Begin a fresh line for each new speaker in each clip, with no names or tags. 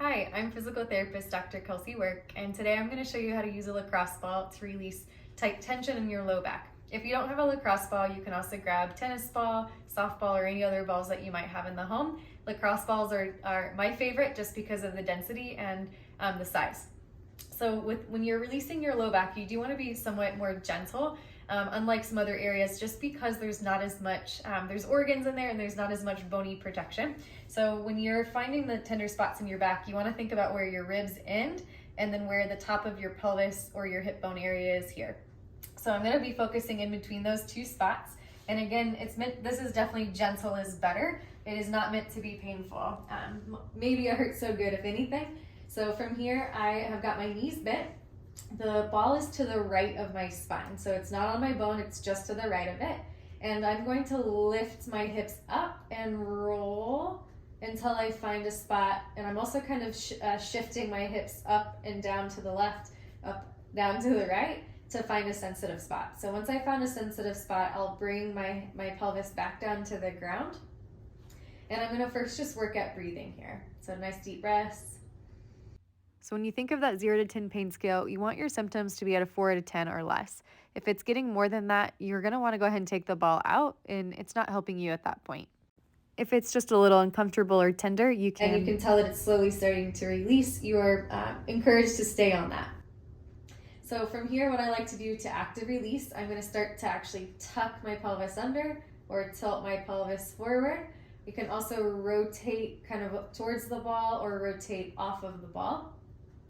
Hi, I'm physical therapist Dr. Kelsey Work, and today I'm going to show you how to use a lacrosse ball to release tight tension in your low back. If you don't have a lacrosse ball, you can also grab tennis ball, softball, or any other balls that you might have in the home. Lacrosse balls are my favorite just because of the density and the size. So when you're releasing your low back, you do want to be somewhat more gentle, unlike some other areas, just because there's not as much, there's organs in there and there's not as much bony protection. So when you're finding the tender spots in your back, you want to think about where your ribs end and then where the top of your pelvis or your hip bone area is here. So I'm going to be focusing in between those two spots. And again, this is definitely gentle is better. It is not meant to be painful. Maybe it hurts so good, if anything. So from here, I have got my knees bent. The ball is to the right of my spine. So it's not on my bone, it's just to the right of it. And I'm going to lift my hips up and roll until I find a spot. And I'm also kind of shifting my hips up and down to the left, up, down to the right to find a sensitive spot. So once I found a sensitive spot, I'll bring my pelvis back down to the ground. And I'm gonna first just work at breathing here. So nice deep breaths.
So when you think of that 0 to 10 pain scale, you want your symptoms to be at a 4 to 10 or less. If it's getting more than that, you're going to want to go ahead and take the ball out, and it's not helping you at that point. If it's just a little uncomfortable or tender,
And you can tell that it's slowly starting to release, you're encouraged to stay on that. So from here, what I like to do to active release, I'm going to start to actually tuck my pelvis under or tilt my pelvis forward. You can also rotate kind of towards the ball or rotate off of the ball.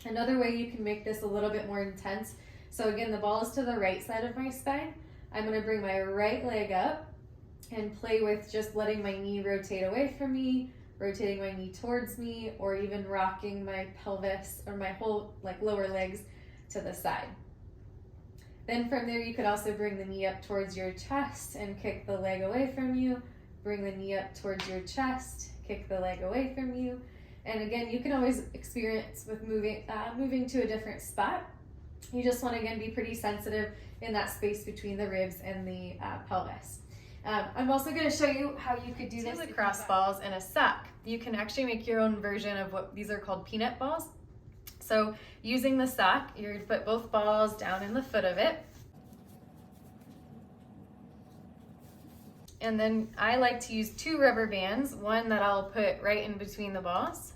Another way you can make this a little bit more intense. So again, the ball is to the right side of my spine. I'm going to bring my right leg up and play with just letting my knee rotate away from me, rotating my knee towards me, or even rocking my pelvis or my whole lower legs to the side. Then from there, you could also bring the knee up towards your chest and kick the leg away from you. Bring the knee up towards your chest, kick the leg away from you. And again, you can always experience with moving to a different spot. You just want to, again, be pretty sensitive in that space between the ribs and the pelvis. I'm also going to show you how you could do this. Lacrosse balls and a sock. You can actually make your own version of what these are called peanut balls. So using the sock, you're going to put both balls down in the foot of it. And then I like to use 2 rubber bands, one that I'll put right in between the balls,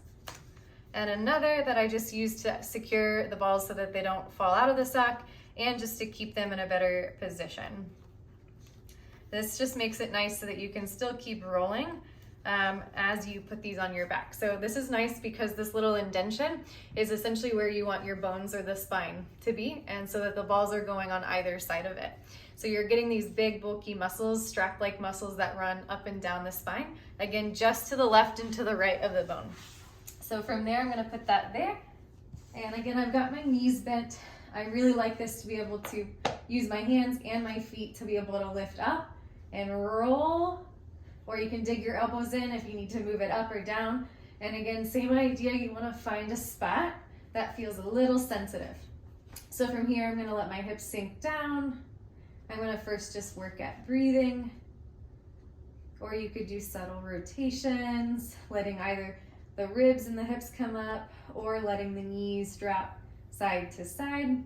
and another that I just use to secure the balls so that they don't fall out of the sock and just to keep them in a better position. This just makes it nice so that you can still keep rolling as you put these on your back. So this is nice because this little indentation is essentially where you want your bones or the spine to be, and so that the balls are going on either side of it. So you're getting these big bulky muscles, strap-like muscles that run up and down the spine, again, just to the left and to the right of the bone. So from there, I'm gonna put that there. And again, I've got my knees bent. I really like this to be able to use my hands and my feet to be able to lift up and roll, or you can dig your elbows in if you need to move it up or down. And again, same idea, you wanna find a spot that feels a little sensitive. So from here, I'm gonna let my hips sink down. I'm going to first just work at breathing, or you could do subtle rotations, letting either the ribs and the hips come up or letting the knees drop side to side.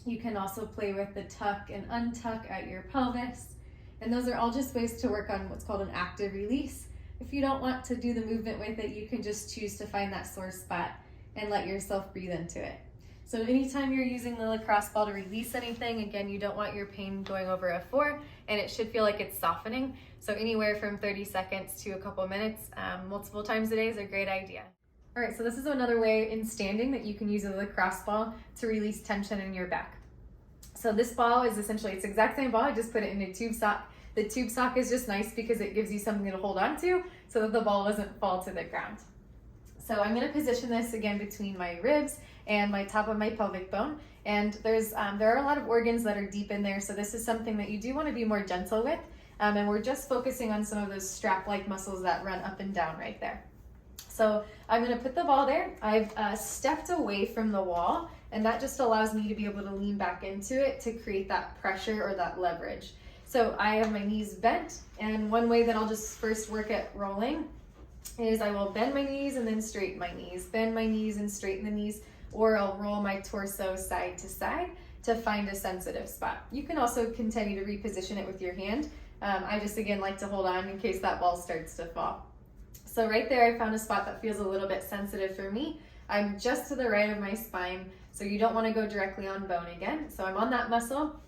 You can also play with the tuck and untuck at your pelvis. And those are all just ways to work on what's called an active release. If you don't want to do the movement with it, you can just choose to find that sore spot and let yourself breathe into it. So anytime you're using the lacrosse ball to release anything, again, you don't want your pain going over a 4, and it should feel like it's softening. So anywhere from 30 seconds to a couple minutes, multiple times a day is a great idea. All right, so this is another way in standing that you can use a lacrosse ball to release tension in your back. So this ball is essentially, it's the exact same ball, I just put it in a tube sock. The tube sock is just nice because it gives you something to hold on to so that the ball doesn't fall to the ground. So I'm going to position this again between my ribs and my top of my pelvic bone. And there are a lot of organs that are deep in there, so this is something that you do want to be more gentle with. And we're just focusing on some of those strap-like muscles that run up and down right there. So I'm going to put the ball there. I've stepped away from the wall, and that just allows me to be able to lean back into it to create that pressure or that leverage. So I have my knees bent, and one way that I'll just first work at rolling is I will bend my knees and then straighten my knees, bend my knees and straighten the knees, or I'll roll my torso side to side to find a sensitive spot. You can also continue to reposition it with your hand. I just, again, like to hold on in case that ball starts to fall. So right there, I found a spot that feels a little bit sensitive for me. I'm just to the right of my spine, so you don't want to go directly on bone again. So I'm on that muscle,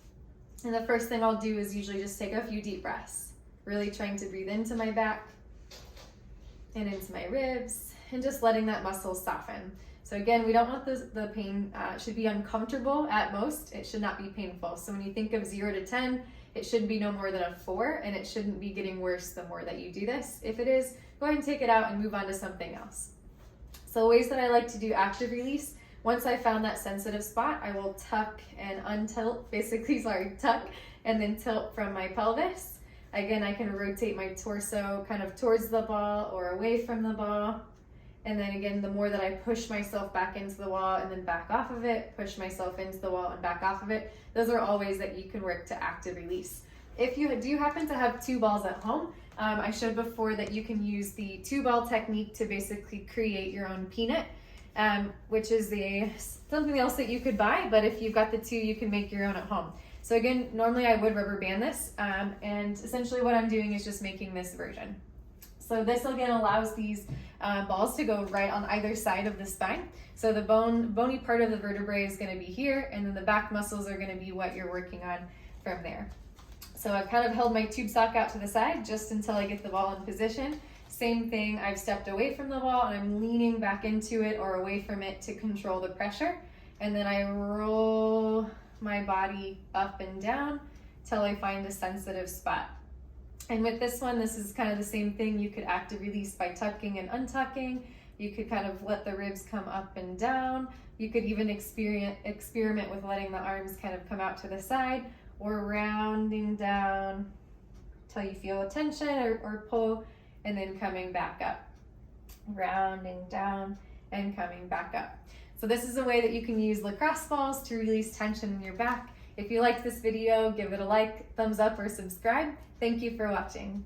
and the first thing I'll do is usually just take a few deep breaths, really trying to breathe into my back and into my ribs, and just letting that muscle soften. So again, we don't want the pain, it should be uncomfortable at most. It should not be painful. So when you think of 0 to 10, it should be no more than a 4, and it shouldn't be getting worse the more that you do this. If it is, go ahead and take it out and move on to something else. So ways that I like to do active release, once I found that sensitive spot, I will tuck and untilt, tuck and then tilt from my pelvis. Again, I can rotate my torso kind of towards the ball or away from the ball. And then again, the more that I push myself back into the wall and then back off of it, push myself into the wall and back off of it, those are all ways that you can work to active release. If you do happen to have 2 balls at home, I showed before that you can use the 2-ball technique to basically create your own peanut, which is something else that you could buy, but if you've got the 2, you can make your own at home. So again, normally I would rubber band this, and essentially what I'm doing is just making this version. So this again allows these balls to go right on either side of the spine. So the bony part of the vertebrae is going to be here, and then the back muscles are going to be what you're working on from there. So I've kind of held my tube sock out to the side just until I get the ball in position. Same thing, I've stepped away from the ball and I'm leaning back into it or away from it to control the pressure. And then I roll my body up and down till I find a sensitive spot. And with this one, this is kind of the same thing. You could active release by tucking and untucking. You could kind of let the ribs come up and down. You could even experiment with letting the arms kind of come out to the side, or rounding down till you feel a tension or pull, and then coming back up. Rounding down and coming back up. So this is a way that you can use lacrosse balls to release tension in your back. If you liked this video, give it a like, thumbs up, or subscribe. Thank you for watching.